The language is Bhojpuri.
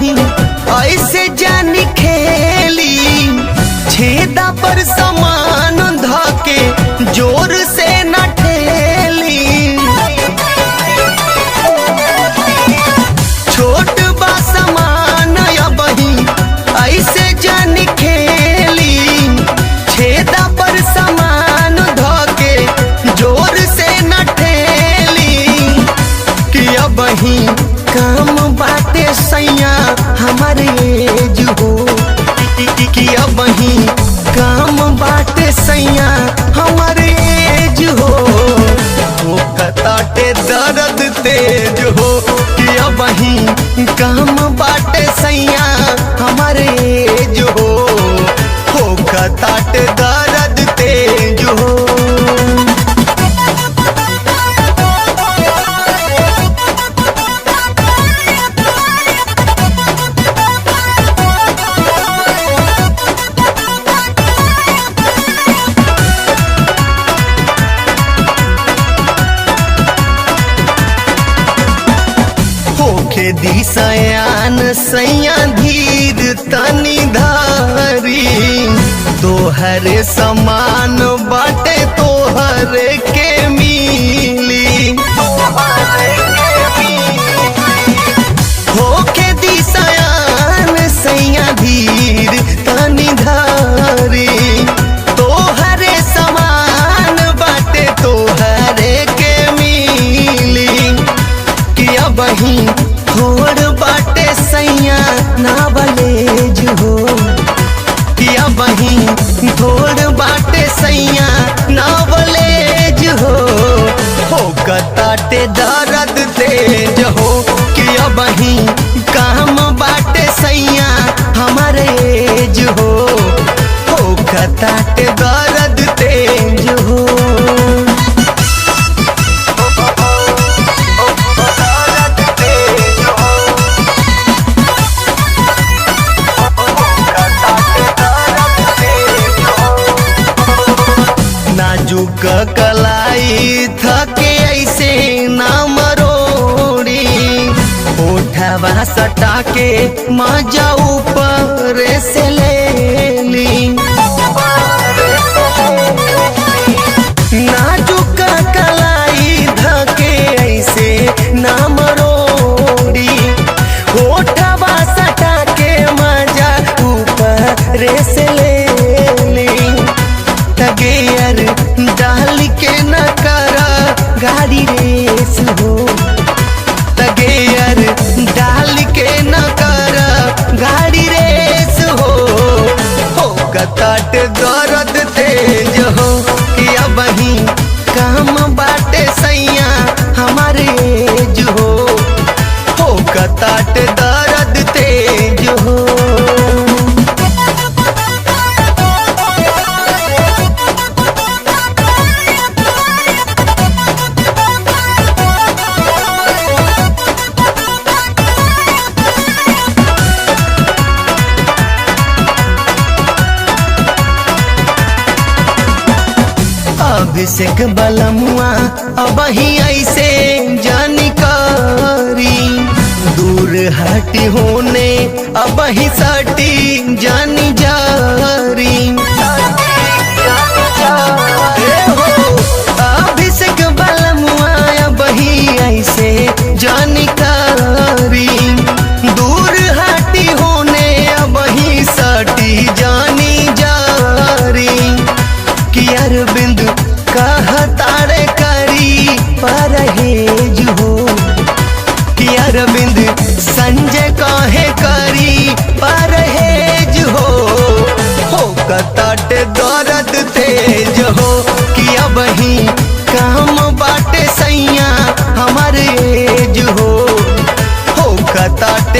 बहिन ऐसे जानी खेली, छेदा पर समान धके जोर से न ठेली। छोट बा समान या बहिन ऐसे जानी खेली, छेदा पर समान धके जोर से न ठेली। कि अब ही काम बाटे सैया हमारे एज हो, कि अब ही काम बाटे सैया हमारे एज हो। कताटे दर्द तेज हो, कि अब ही काम बाटे सैया हमारे एज हो। कताटे दर्द तेज हो। होके दिशयान सैया धीर तनी धारी, तोहरे समान बाटे तोहरे के मिली। होके दिशयान सैया धीर तनी धारी, तोहरे समान बाटे तोहरे के मिली। कि अब ही थोड़ बाटे सैया नावलेज हो, कि अब ही थोड़ बाटे सैया नावलेज हो। कताटे दर्द तेज हो, कि अब ही काम बाटे सैया हमारे एज हो। कताटे दर्द तेज हो। नाजुक कलाई थके ऐसे ना मरोड़ी, उठवा सटा के मजा ऊपर से ले ली। नाजुक कलाई थके ऐसे ना मरोड़ी, उठवा सटा के मजा ऊपर से ले ली। गियर डाल के न करा गाड़ी रेस हो, गियर डाल के न करा गाड़ी रेस हो। कताट दर्द तेज हो, कि अब ही काम बाटे सैया हमारे एज हो। कताट दर्द तेज हो। अभिषेक बलमुआ अब ही ऐसे जानकारी, दूर हटी होने अब ही सटी जानी जारी। अभिषेक बलमुआ अब ही ऐसे जानकारी, दूर हटी होने अब ही सटी जानी जारी। कि अरविंद कहतारे करी परहेज हो, कि अरविंद संजय कहे करी परहेज हो। कताट दर्द तेज हो, कि अब ही काम बाटे सैया हमारे एज हो। कताट